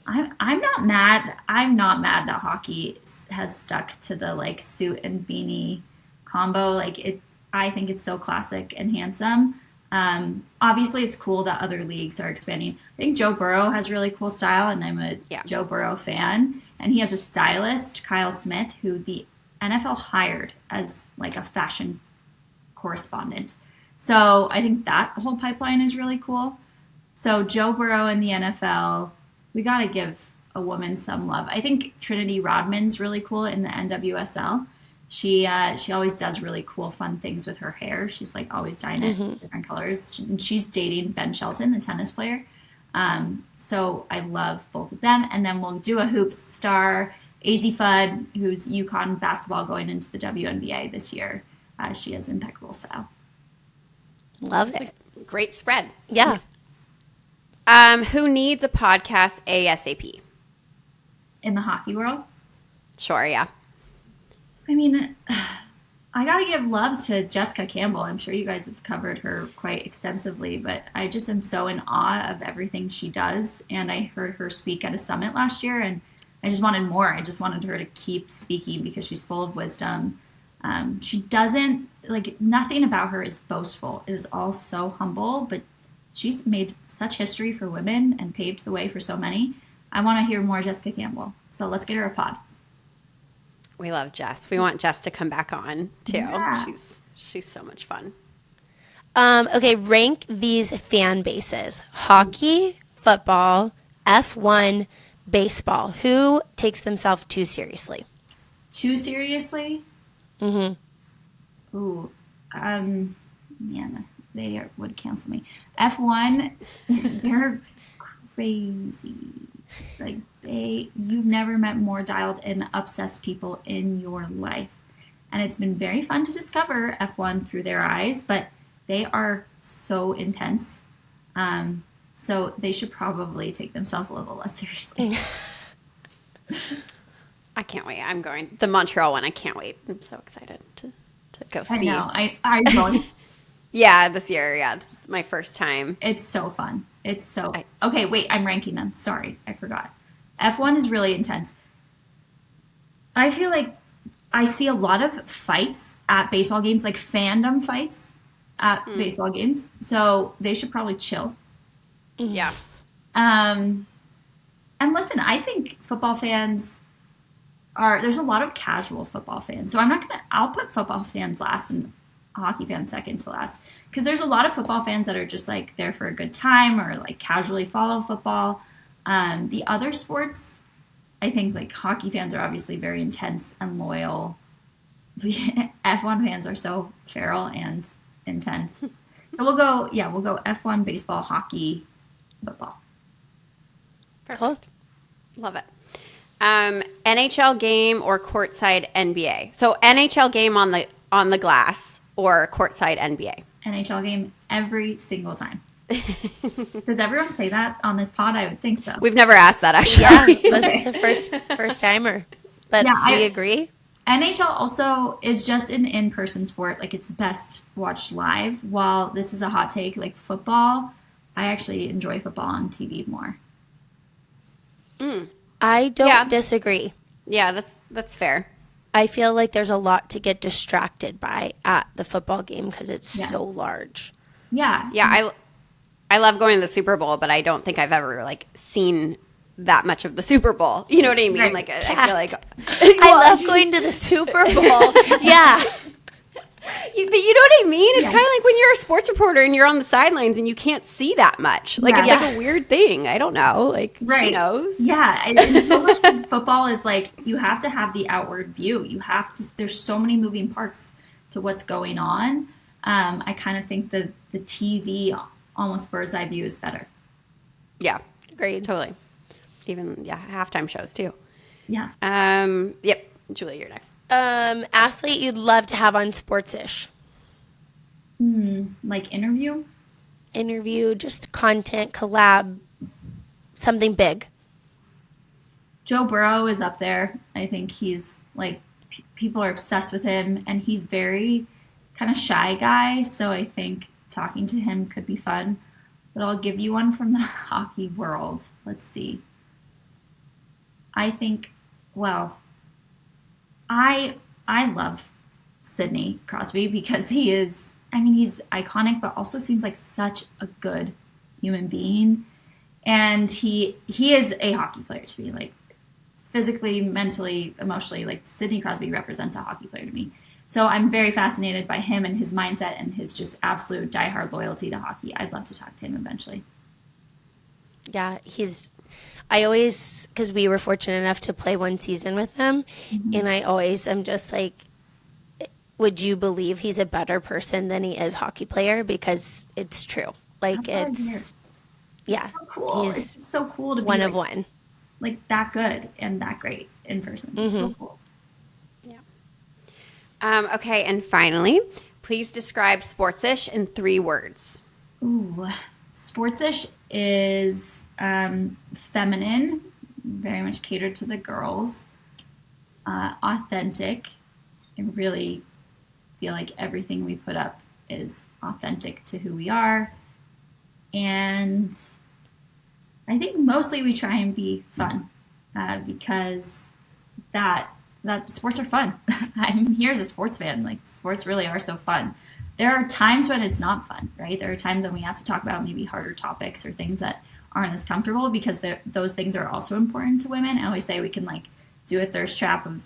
I'm not mad. I'm not mad that hockey has stuck to the like suit and beanie combo. Like it, I think it's so classic and handsome. Obviously, it's cool that other leagues are expanding. I think Joe Burrow has really cool style, and I'm a Joe Burrow fan. And he has a stylist, Kyle Smith, who the NFL hired as like a fashion correspondent. So I think that whole pipeline is really cool. So Joe Burrow in the NFL, we got to give a woman some love. I think Trinity Rodman's really cool in the NWSL. She always does really cool, fun things with her hair. She's like always dyeing it different colors. And she's dating Ben Shelton, the tennis player. So I love both of them. And then we'll do a hoops star, AZ Fudd, who's UConn basketball going into the WNBA this year. She has impeccable style. Love it. Great spread. Yeah. Who needs a podcast ASAP? In the hockey world? Sure, yeah. I mean, I got to give love to Jessica Campbell. I'm sure you guys have covered her quite extensively, but I just am so in awe of everything she does. And I heard her speak at a summit last year, and I just wanted more. I just wanted her to keep speaking because she's full of wisdom. She doesn't, like, nothing about her is boastful. It is all so humble, but she's made such history for women and paved the way for so many. I want to hear more Jessica Campbell. So let's get her a pod. We love Jess. We want Jess to come back on too. Yeah. She's so much fun. Okay, rank these fan bases: hockey, football, F1, baseball. Who takes themselves too seriously? Too seriously? Mm-hmm. Ooh, man, they would cancel me. F1, they're crazy. Like you've never met more dialed in, obsessed people in your life. And it's been very fun to discover F1 through their eyes, but they are so intense. So they should probably take themselves a little less seriously. I can't wait. I'm going the Montreal one. I can't wait. I'm so excited to go see. I know. I really. Yeah, this year. Yeah, this is my first time. It's so fun. It's so... Okay, wait, I'm ranking them. Sorry, I forgot. F1 is really intense. I feel like I see a lot of fights at baseball games, like fandom fights at baseball games. So they should probably chill. Yeah. And listen, I think football fans there's a lot of casual football fans. So I'll put football fans last and hockey fans second to last, because there's a lot of football fans that are just like there for a good time or like casually follow football. The other sports, I think like hockey fans are obviously very intense and loyal. F1 fans are so feral and intense. So we'll go F1, baseball, hockey, football. Cool. Love it. NHL game or courtside NBA? So NHL game on the glass or courtside NBA? NHL game every single time. Does everyone say that on this pod? I would think so. We've never asked that actually. Yeah, this is a first timer. But Yeah, we agree. NHL also is just an in-person sport. Like, it's best watched live. While this is a hot take, like football, I actually enjoy football on TV more. I don't Yeah. disagree. Yeah, that's fair. I feel like there's a lot to get distracted by at the football game because it's so large. Yeah. Yeah, I love going to the Super Bowl, but I don't think I've ever like seen that much of the Super Bowl. You know what I mean? Right. Like I feel like I love going to the Super Bowl. Yeah. but you know what I mean? It's kind of like when you're a sports reporter and you're on the sidelines and you can't see that much. Like it's Yeah. like a weird thing. I don't know. Like Right. she knows. Yeah. And so much of football is like, you have to have the outward view. There's so many moving parts to what's going on. I kind of think the TV, almost bird's eye view, is better. Yeah, Agreed. totally. Even halftime shows too. Yeah. Yep. Julie, you're next. Athlete you'd love to have on Sports-ish. Like interview. Interview, just content, collab, something big. Joe Burrow is up there. I think he's like, people are obsessed with him, and he's very kind of shy guy. So I think talking to him could be fun. But I'll give you one from the hockey world. Let's see. I think, well, I love Sidney Crosby because he's iconic, but also seems like such a good human being. And he is a hockey player to me, like physically, mentally, emotionally. Like Sidney Crosby represents a hockey player to me. So I'm very fascinated by him and his mindset and his just absolute diehard loyalty to hockey. I'd love to talk to him eventually. Yeah, I always, because we were fortunate enough to play one season with him, and I always am just like, would you believe he's a better person than he is hockey player? Because it's true. Like, That's what I it's, yeah, So cool. he's It's so cool to be one like, of one. like that good and that great in person. It's so cool. Okay, and finally, please describe Sports-ish in 3 words. Ooh, Sports-ish is feminine, very much catered to the girls, authentic. I really feel like everything we put up is authentic to who we are. And I think mostly we try and be fun because that sports are fun. I'm here as a sports fan. Like, sports really are so fun. There are times when it's not fun, right? There are times when we have to talk about maybe harder topics or things that aren't as comfortable because those things are also important to women. I always say we can like do a thirst trap of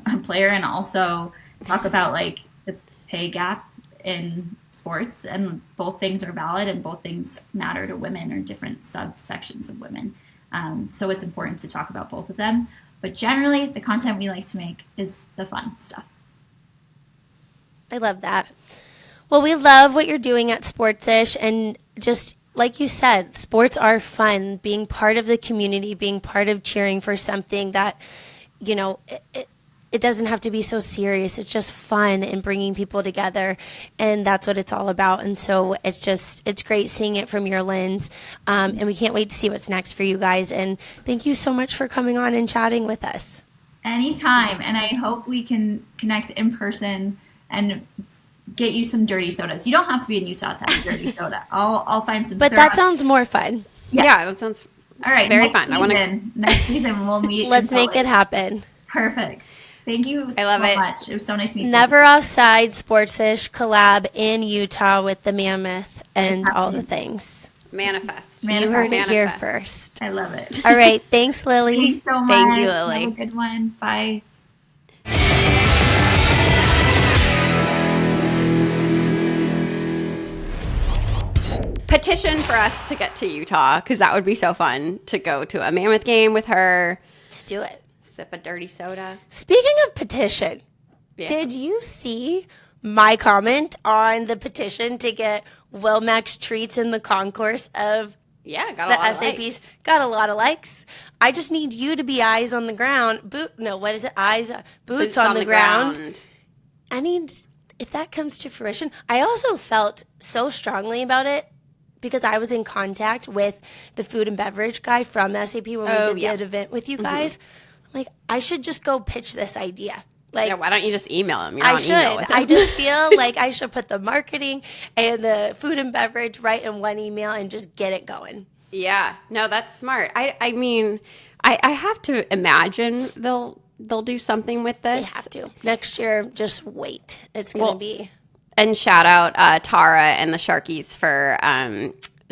a player and also talk about like the pay gap in sports, and both things are valid and both things matter to women or different subsections of women. So it's important to talk about both of them. But generally, the content we like to make is the fun stuff. I love that. Well, we love what you're doing at Sports-ish, and just like you said, sports are fun. Being part of the community, being part of cheering for something that, you know, it doesn't have to be so serious. It's just fun and bringing people together, and that's what it's all about. And so it's great seeing it from your lens, and we can't wait to see what's next for you guys. And thank you so much for coming on and chatting with us. Anytime, and I hope we can connect in person and get you some dirty sodas. You don't have to be in Utah to have a dirty soda. I'll find some. But syrup. that sounds more fun. Yeah, that sounds all right. very next fun. Next season we'll meet. Let's in make Salt it Lake. happen. Perfect. Thank you so love it. much. It was so nice to meet you. Never Offside Sports-ish collab in Utah with the Mammoth and all the things. manifest. You heard it here Manifest. first. I love it. All right. Thanks, Lily. Thanks so much. Thank you, Lily. Have a good one. Bye. Petition for us to get to Utah because that would be so fun to go to a Mammoth game with her. Let's do it. Sip a dirty soda. Speaking of petition, Yeah. did you see my comment on the petition to get Wilmax treats in the concourse of Yeah, got a the lot of SAPs? likes. Got a lot of likes. I just need you to be eyes on the ground. Boots on the ground. I need, if that comes to fruition. I also felt so strongly about it because I was in contact with the food and beverage guy from SAP when we did the event with you guys. Like, I should just go pitch this idea. Like, Yeah, why don't you just email him? You're I on email with should. him. I just feel like I should put the marketing and the food and beverage right in one email and just get it going. Yeah, no, that's smart. I mean, I have to imagine they'll do something with this. They have to. Next year, just wait. It's going to be. And shout out Tara and the Sharkies for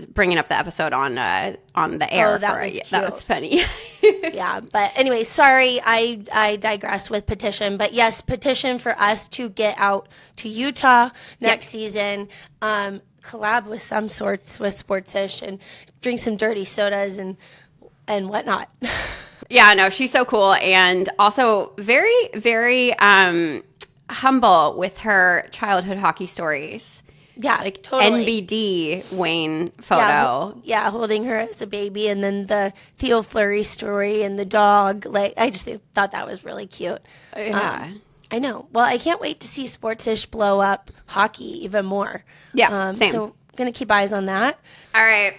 bringing up the episode on the air. Oh, that for was it. cute. That was funny. Yeah, but anyway, sorry, I digress with petition. But yes, petition for us to get out to Utah next season, collab with some sorts with Sportsish and drink some dirty sodas and whatnot. Yeah, no, she's so cool and also very, very humble with her childhood hockey stories. Yeah, like totally. NBD Wayne photo. Yeah, holding her as a baby, and then the Theo Fleury story and the dog. Like, I just thought that was really cute. Yeah. I know. Well, I can't wait to see Sportsish blow up hockey even more. Yeah, same. So, gonna keep eyes on that. All right.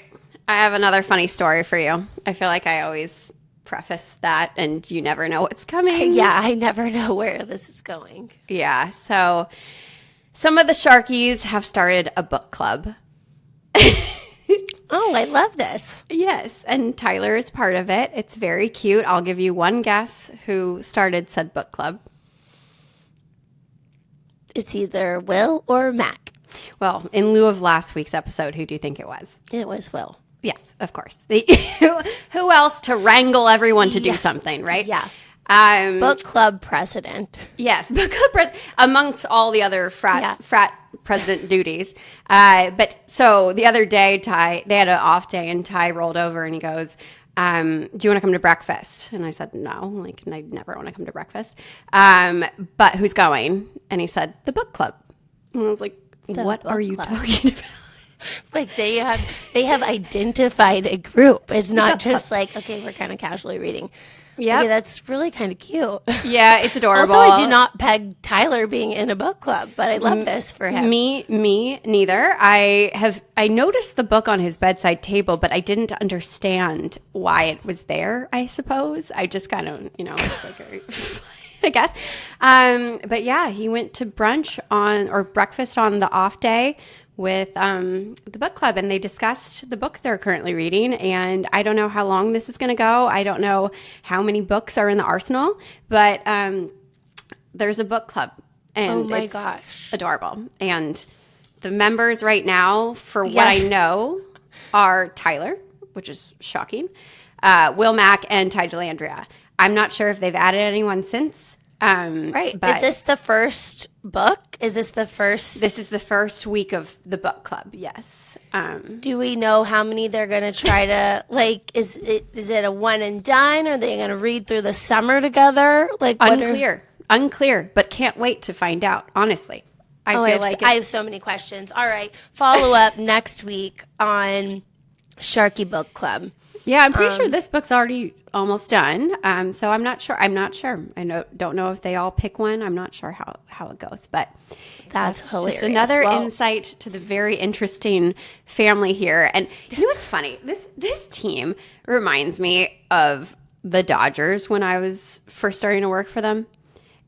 I have another funny story for you. I feel like I always preface that and you never know what's coming. Yeah, I never know where this is going. Yeah. So some of the Sharkies have started a book club. Oh, I love this. Yes. And Tyler is part of it. It's very cute. I'll give you one guess who started said book club. It's either Will or Mac. Well, in lieu of last week's episode, who do you think it was? It was Will. Yes, of course. Who else to wrangle everyone to do something, right? Yeah. Um, Book club president. Yes, book club president, amongst all the other frat president duties. But so the other day, they had an off day, and Ty rolled over and he goes, "Do you want to come to breakfast?" And I said, "No, like I never want to come to breakfast." But who's going? And he said, "The book club." And I was like, "What are you talking about?" Like they have identified a group. It's not just like, okay, we're kind of casually reading. Yeah, okay, that's really kind of cute. Yeah, it's adorable. Also, I do not peg Tyler being in a book club, but I love this for him. Me neither. I noticed the book on his bedside table, but I didn't understand why it was there, I suppose. I just kind of, it's like, I guess. But yeah, he went to breakfast on the off day with the book club, and they discussed the book they're currently reading. And I don't know how long this is going to go. I don't know how many books are in the arsenal, but there's a book club, and oh my gosh, adorable. And the members right now, for what I know, are Tyler, which is shocking, Will Mack, and Ty Delandria. I'm not sure if they've added anyone since. Right. But is this the first book? Is this the first? This is the first week of the book club. Yes. Do we know how many they're going to try to like? Is it a one and done? Are they going to read through the summer together? Like unclear, but can't wait to find out. Honestly, I have so many questions. All right, follow up next week on Sharky Book Club. Yeah, I'm pretty sure this book's already almost done. So I'm not sure. I don't know if they all pick one. I'm not sure how it goes, but that's hilarious. Just another insight to the very interesting family here. And you know what's funny? This team reminds me of the Dodgers when I was first starting to work for them.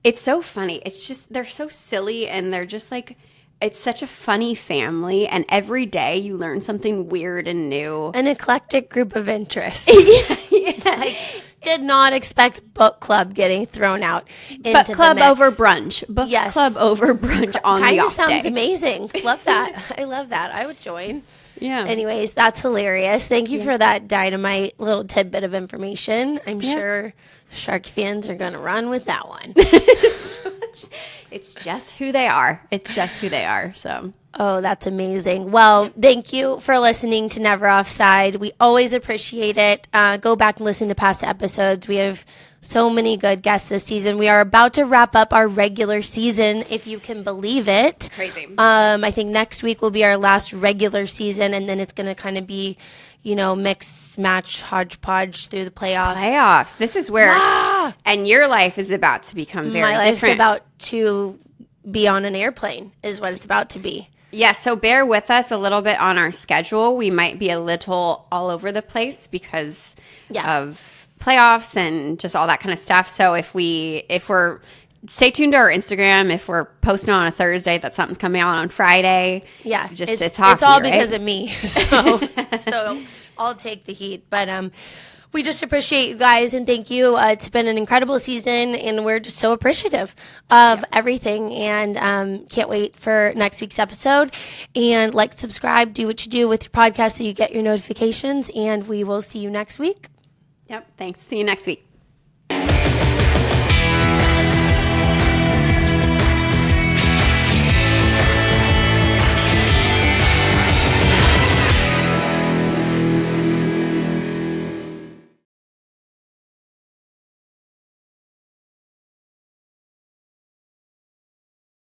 It's so funny. It's just they're so silly, and they're just like. It's such a funny family, and every day you learn something weird and new. An eclectic group of interests. Yeah. Like, did not expect book club getting thrown out into book club the mix. over brunch. Book club over brunch on the off day. Kind of sounds amazing. Love that. I love that. I would join. Yeah. Anyways, that's hilarious. Thank you for that dynamite little tidbit of information. I'm sure Shark fans are going to run with that one. It's just who they are. So, Oh, that's amazing. Well, thank you for listening to Never Offside. We always appreciate it. Go back and listen to past episodes. We have so many good guests this season. We are about to wrap up our regular season, if you can believe it. Crazy. I think next week will be our last regular season, and then it's going to kind of be, mix, match, hodgepodge through the playoffs. This is where, and your life is about to become very My life's different. about to be on an airplane, is what it's about to be. Yeah, so bear with us a little bit on our schedule. We might be a little all over the place because of playoffs and just all that kind of stuff. So if we're stay tuned to our Instagram. If we're posting on a Thursday that something's coming out on Friday, it's hockey, it's all right? because of me. So I'll take the heat. But we just appreciate you guys and thank you. It's been an incredible season and we're just so appreciative of everything and can't wait for next week's episode. And subscribe, do what you do with your podcast so you get your notifications, and we will see you next week. Yep. Thanks. See you next week.